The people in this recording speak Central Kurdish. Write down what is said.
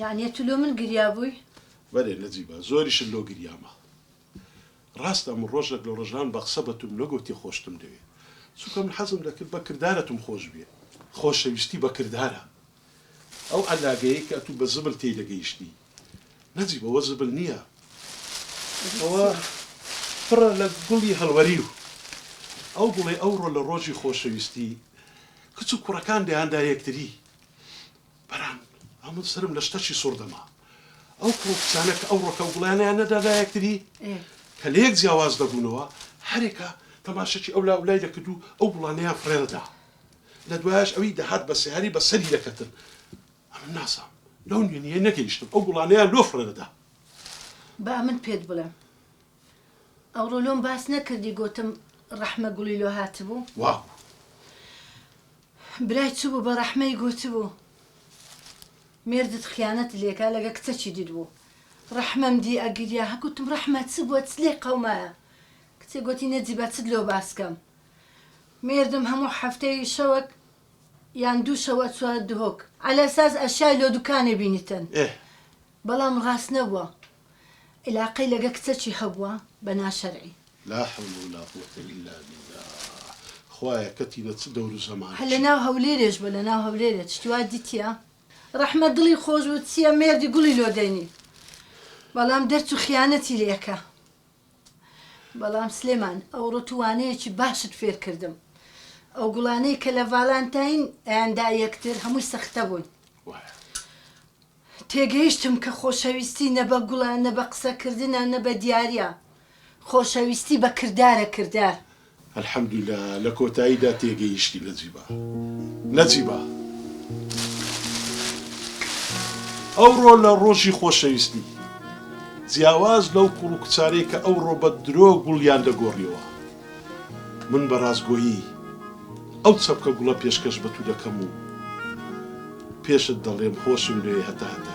یعنی تلو من گریا بووی بەێ نەجیبە زۆریشن لۆ گریامە ڕاستە من ڕۆژێک لە ڕۆژان بە قسە بەتم نەگوتی خۆشتم دەوێت چونکە من حەزم دەکرد بە کردارەتم خۆش بێ خۆشەویستی بە کردارە ئەو عەلاقەیە کە تو بە زبل تێی دەگەیشتی نەجیبەوە زبل نییە ئەوە پڕە لە گوڵی هەڵوەری و ئەو گوڵێ ئەوڕۆ لە ڕۆژی خۆشەویستی کچ و کوڕەکان دەیاندا یەکتری بەران ئەمن سرم لە شتەشی سوڕ دەما ئەو کوڕکچانە کە ئەو ڕۆکە گوڵیانیان نەدادا یەکتری کە لە یەک جیاواز دەبوونەوە هەرێکە تەماشەکی ئەو لاولای دەکرد و ئەو گوڵانەیان فرێدەدا لە دوایش ئەوی دەهات بە سیاری بە سەری دەکەتن ئەمن ناسام لەو نوێنیە نەگەیشتم ئەو گوڵانەیان لۆ فرێدەدا با من پێت بڵێم ئەوڕۆ لۆم باس نەکردی گۆتم ڕەحمە گوڵی لۆ هاتبوو واو برای چوو بوو بە ڕەحمەی گوتبوو مێردت خیانەت لێکا لەگە کچەکی دیدبوو ڕەحمەم دی ئەگریا هەگوتم ڕەحمە چ بووە چ لێ قەومایە کچێ گوتی نەجیبە چت لۆ باسکەم مێردم هەموو هەفتەی شەوەک یان دوو شەوە چوار دهۆک عەلە ئەساس ئەشیای لۆ دوکانێ بینیتن بەڵام ڕاست نەبووە علاقەی لەگە کچەکی هەبووە بە ناشەرعی لا حول ولا قوة إلا بالله خوایە کەتینە چ دەور و زەمان هە لە ناو هەولێرێش بە لە ناو هەولێرێت شتیوا دیتیە ڕەحمە دڵی خۆش و چییە مێردی گوڵی لۆ دەینی بەڵام دەرچ و خیانەتی لێکە بەڵام سلێمان ئەوڕۆ توانەیەکی باشت فێر کردم ئەو گوڵانەی کە لە ڤالانتاین ئەیاندا یەکتر هەمووی سەختە بوون تێگەیشتم کە خۆشەویستی نە بە گوڵە نە بە قسەکردنە نە بە دیارە خۆشەویستی بە کردارە کردار الحەمدوللا لە کۆتاییدا تێگەیشتی نەجیبە ئەوڕۆ لە ڕۆژی خۆشەویستی جیاواز لەو کوڕ و کچارەی کە ئەوڕۆ بە درۆ گوڵیان دەگۆڕیەوە من بە ڕاستگۆیی ئەو چەپکە گوڵە پێشکەش بە تو دەکەم و پێشت دەڵێم خۆشم لێ هەتا هەتا